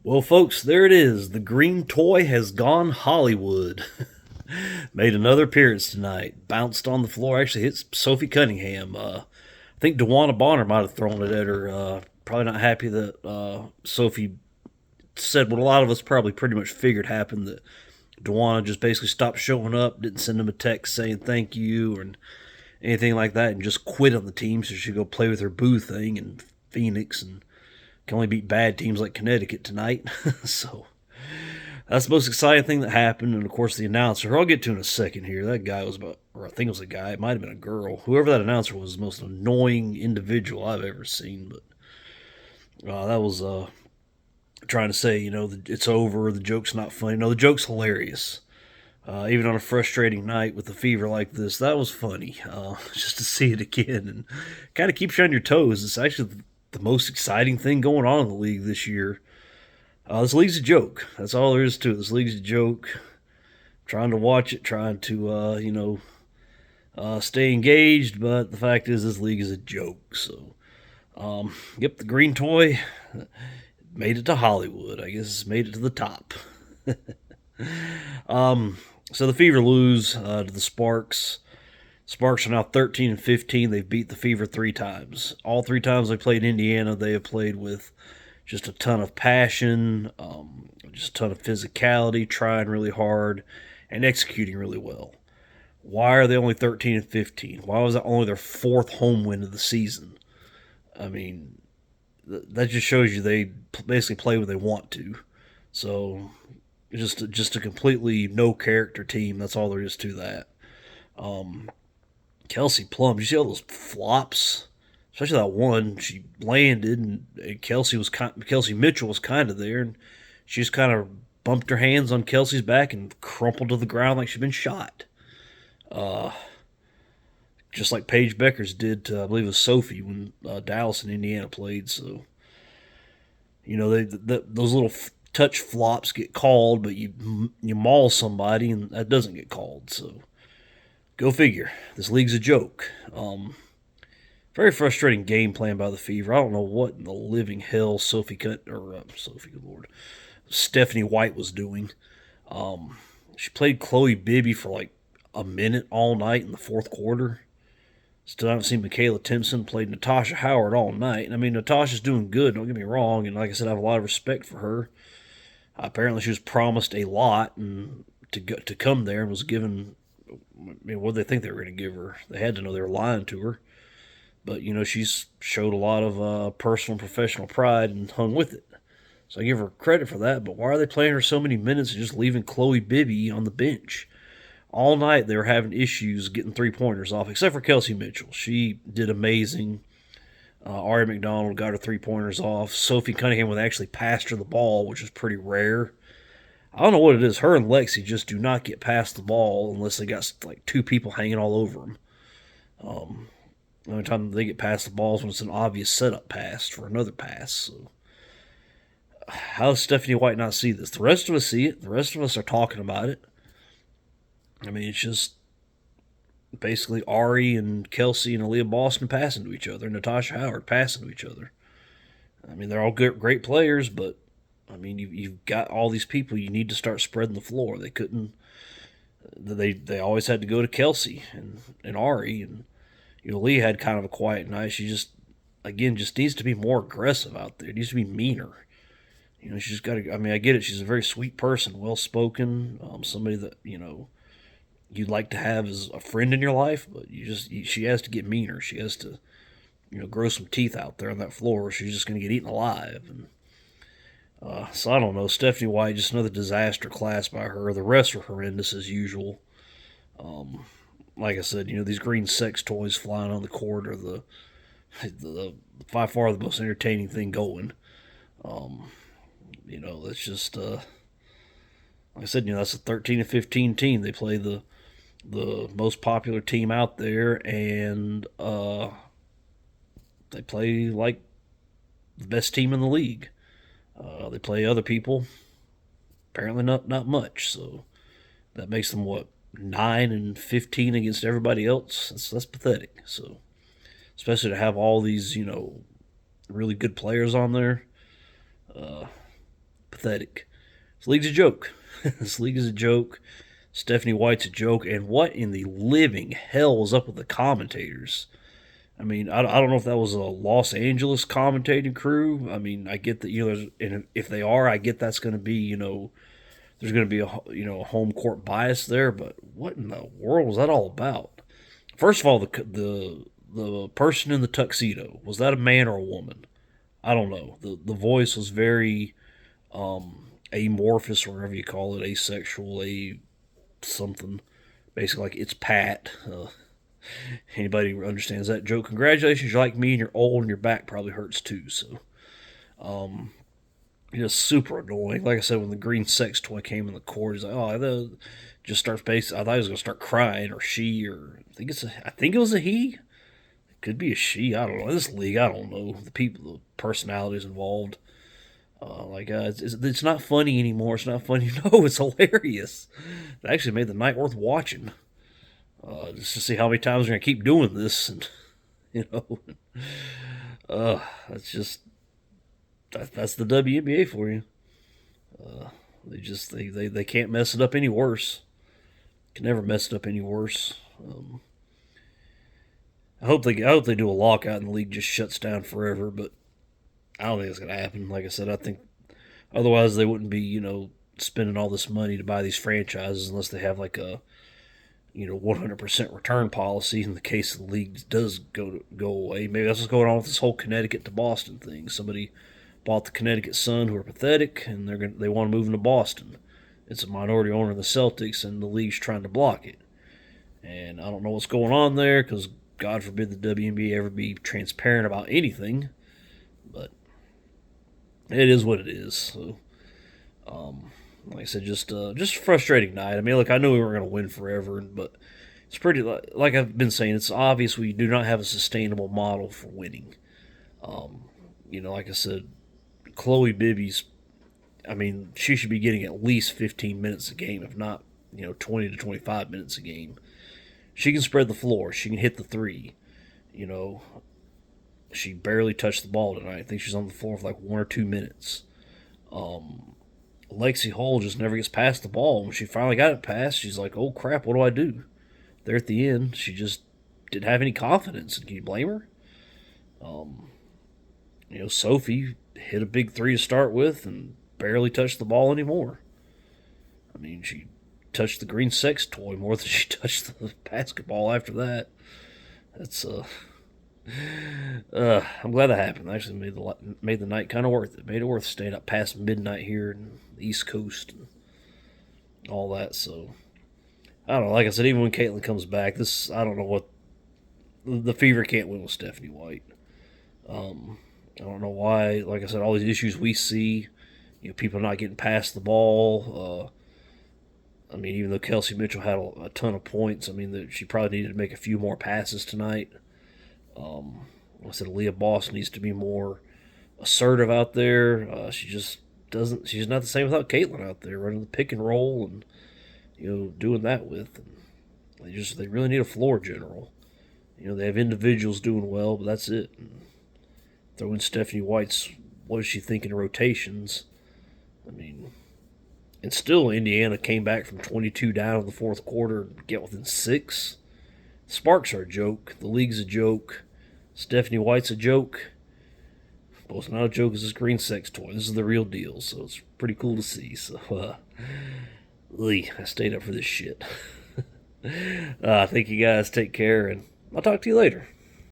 Well, folks, there it is. The green toy has gone Hollywood. Made another appearance tonight. Bounced on the floor. Actually hit Sophie Cunningham. I think DeWanna Bonner might have thrown it at her. Probably not happy that Sophie said what a lot of us probably pretty much figured happened, that DeWanna just basically stopped showing up, didn't send him a text saying thank you or anything like that, and just quit on the team so she could go play with her boo thing in Phoenix and can only beat bad teams like Connecticut tonight. So that's the most exciting thing that happened. And of course, the announcer, who I'll get to in a second here, that guy was about, or I think it was a guy, it might have been a girl. Whoever that announcer was, the most annoying individual I've ever seen. But that was trying to say, it's over, the joke's not funny. No, the joke's hilarious. Even on a frustrating night with a fever like this, that was funny. Just to see it again and kind of keeps you on your toes. It's actually the most exciting thing going on in the league this year. This league's a joke. That's all there is to it. This league's a joke. Trying to watch it, trying to, stay engaged, but the fact is, this league is a joke. So, yep, the green toy made it to Hollywood. I guess it's made it to the top. So the Fever lose to the Sparks. Sparks are now 13 and 15. They've beat the Fever 3 times. All 3 times they played Indiana, they have played with just a ton of passion, just a ton of physicality, trying really hard, and executing really well. Why are they only 13 and 15? Why was that only their 4th home win of the season? I mean, that just shows you they basically play what they want to. So just a completely no character team. That's all there is to that. Kelsey Plum, did you see all those flops? Especially that one, she landed, and Kelsey Mitchell was kind of there, and she just kind of bumped her hands on Kelsey's back and crumpled to the ground like she'd been shot. Just like Paige Beckers did to, I believe it was Sophie, when Dallas and Indiana played. So, those little touch flops get called, but you maul somebody and that doesn't get called. So, go figure. This league's a joke. Very frustrating game plan by the Fever. I don't know what in the living hell Sophie, Lord, Stephanie White was doing. She played Chloe Bibby for like a minute all night in the fourth quarter. Still haven't seen Michaela Timpson. Played Natasha Howard all night. And I mean, Natasha's doing good, don't get me wrong. And like I said, I have a lot of respect for her. Apparently, she was promised a lot and to come there and was given. I mean, what did they think they were going to give her? They had to know they were lying to her. But, she's showed a lot of personal and professional pride and hung with it. So I give her credit for that. But why are they playing her so many minutes and just leaving Chloe Bibby on the bench? All night they were having issues getting 3-pointers off, except for Kelsey Mitchell. She did amazing. Ari McDonald got her 3-pointers off. Sophie Cunningham would actually pass her the ball, which is pretty rare. I don't know what it is. Her and Lexi just do not get past the ball unless they got like 2 people hanging all over them. The only time they get past the ball is when it's an obvious setup pass for another pass. So, how does Stephanie White not see this? The rest of us see it. The rest of us are talking about it. I mean, it's just basically Ari and Kelsey and Aaliyah Boston passing to each other, Natasha Howard passing to each other. I mean, they're all good, great players, but I mean, you've got all these people. You need to start spreading the floor. They couldn't. They always had to go to Kelsey and Ari, and Lee had kind of a quiet night. She just needs to be more aggressive out there. It needs to be meaner. She's got to. I mean, I get it. She's a very sweet person, well spoken, somebody that you'd like to have as a friend in your life, but she has to get meaner. She has to grow some teeth out there on that floor. Or she's just going to get eaten alive. And so I don't know. Stephanie White, just another disaster class by her. The rest are horrendous as usual. Like I said, these green sex toys flying on the court are the by far the most entertaining thing going. That's just like I said. That's a 13 and 15 team. They play the most popular team out there, and they play like the best team in the league. They play other people, apparently not much. So that makes them what 9 and 15 against everybody else. That's pathetic. So especially to have all these really good players on there. pathetic. This league's a joke. This league is a joke. Stephanie White's a joke. And what in the living hell is up with the commentators? I mean, I don't know if that was a Los Angeles commentating crew. I mean, I get that, and if they are, I get that's going to be, there's going to be a home court bias there. But what in the world was that all about? First of all, the person in the tuxedo, was that a man or a woman? I don't know. The voice was very amorphous, or whatever you call it, asexual, something. Basically, like it's Pat. Anybody who understands that joke, congratulations, you're like me and you're old and your back probably hurts too. So, just super annoying. Like I said, when the green sex toy came in the court, he's like, oh, just starts basically. I thought he was gonna start crying, or she, or I think it was a he. It could be a she. I don't know. This league, I don't know the people, the personalities involved. It's not funny anymore. It's not funny. No, it's hilarious. It actually made the night worth watching. Just to see how many times we're gonna keep doing this, and that's the WNBA for you. They can't mess it up any worse. Can never mess it up any worse. I hope they do a lockout and the league just shuts down forever, but I don't think it's gonna happen. Like I said, I think otherwise they wouldn't be spending all this money to buy these franchises unless they have like a 100% return policy in the case the league does go away. Maybe that's what's going on with this whole Connecticut to Boston thing. Somebody bought the Connecticut Sun, who are pathetic, and they want to move them to Boston. It's a minority owner in the Celtics, and the league's trying to block it. And I don't know what's going on there, because God forbid the WNBA ever be transparent about anything. But it is what it is. So, like I said, just a frustrating night. I mean, look, I knew we weren't going to win forever, but it's pretty, like I've been saying, it's obvious we do not have a sustainable model for winning. Like I said, Chloe Bibby's, I mean, she should be getting at least 15 minutes a game, if not, 20 to 25 minutes a game. She can spread the floor. She can hit the three. She barely touched the ball tonight. I think she's on the floor for like 1 or 2 minutes. Lexi Hull just never gets past the ball. When she finally got it past, she's like, oh crap, what do I do? There at the end, she just didn't have any confidence. Can you blame her? Sophie hit a big three to start with and barely touched the ball anymore. I mean, she touched the green sex toy more than she touched the basketball after that. That's I'm glad that happened. Actually made the night kind of worth it. Made it worth staying up past midnight here in the East Coast and all that. So I don't know. Like I said, even when Caitlin comes back, I don't know what the Fever can't win with Stephanie White. I don't know why. Like I said, all these issues we see, people not getting past the ball. I mean, even though Kelsey Mitchell had a ton of points, I mean, she probably needed to make a few more passes tonight. Like I said, Leah Boss needs to be more assertive out there. She just doesn't. She's not the same without Caitlin out there running the pick and roll and doing that with. And they really need a floor general. They have individuals doing well, but that's it. And throw in Stephanie White's. What is she thinking of rotations? I mean, and still Indiana came back from 22 down in the fourth quarter and get within 6. Sparks are a joke. The league's a joke. Stephanie White's a joke. But what's not a joke is this green sex toy. This is the real deal, so it's pretty cool to see. So, I stayed up for this shit. Thank you guys. Take care, and I'll talk to you later.